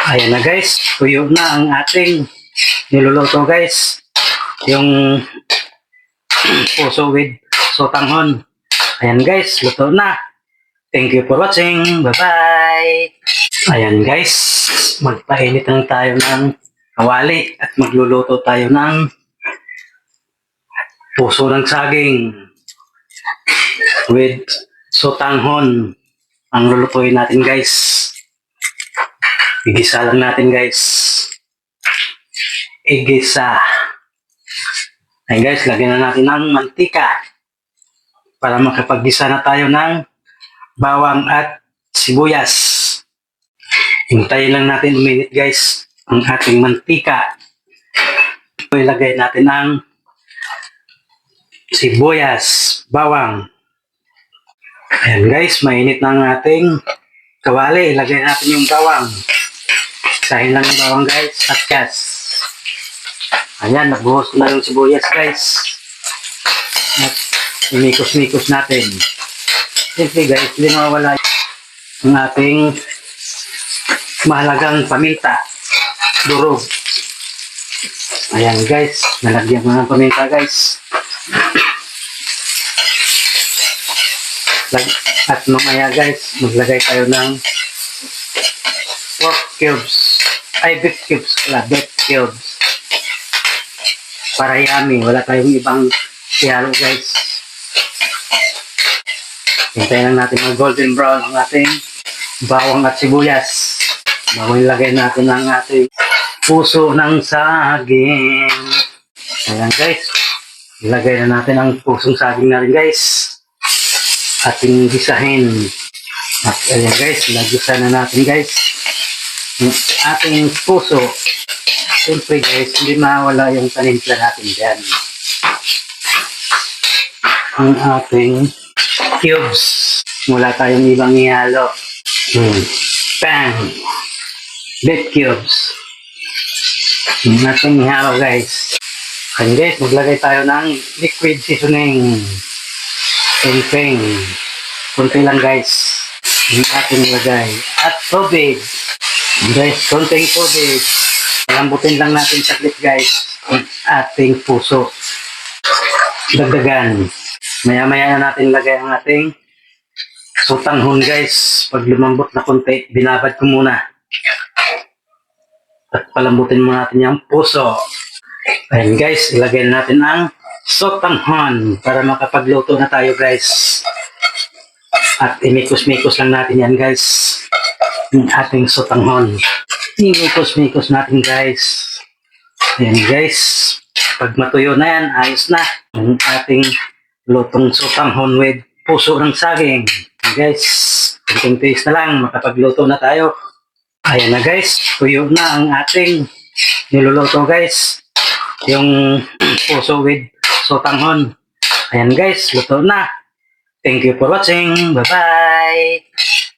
Ayan na guys, tuyo na ang ating niluluto guys. Yung puso with sotanghon. Ayan guys, luto na. Thank you for watching. Bye-bye. Ayan guys, magpainit lang tayo ng kawali at magluluto tayo ng puso ng saging with sotanghon. Ang lulutuin natin guys. Igisa lang natin guys. Igisa. Ayan guys, lagyan na natin ng mantika para makapaggisa na tayo ng bawang at sibuyas. Hintayin lang natin uminit guys ang ating mantika. Ilagay natin ang sibuyas, bawang. Ayan guys, mainit na ang ating kawali. Ilagay natin yung bawang. Isahin lang yung bawang guys at gas. Ayan, nagbuhos na yung sibuyas guys. At imikos-mikos natin. Siyempre guys, hindi mawawala ang ating mahalagang paminta. Durog. Ayan guys, nalagyan ko ng paminta guys. At mamaya guys, maglagay tayo ng pork cubes. Ay, beef cubes pala, beef cubes. Para yummy, wala tayong ibang ihalo guys. Hintayin lang natin mag golden brown ang ating bawang at sibuyas. Bago ilagay natin ang ating puso ng saging. Ayan guys, ilagay na natin ang pusong saging natin guys. Ating gisahin. At ayan guys, nagisa na natin guys yung ating puso. Siyempre guys, hindi mawala yung panimpla natin dyan. Ang ating cubes. Wala tayong ibang ihalo. Bang! Beef cubes. Yung ating ihalo guys. And guys, maglagay tayo ng liquid seasoning. Peng-peng. Kunti lang guys. Yung ating lagay. At tubig. Guys, konting tubig. Lambutin lang natin saglit guys ang ating puso. Dagdagan. Maya-maya na natin lagay ang ating sotanghon guys. Pag lumambot na konti, binabad ko muna. At palambutin muna natin yung puso. Ayan guys, ilagay natin ang sotanghon para makapagluto na tayo guys. At imikos-mikos lang natin yan guys. Yung ating sotanghon. Imikos-mikos natin guys. Ayan guys. Pag matuyo na yan, ayos na. Yung ating lutong sotanghon with puso ng saging. Ayan guys. Kunting taste na lang, makapagluto na tayo. Ayan na guys. Tuyo na ang ating niluluto guys. Yung puso with sotanghon. Ayan guys, luto na. Thank you for watching. Bye-bye.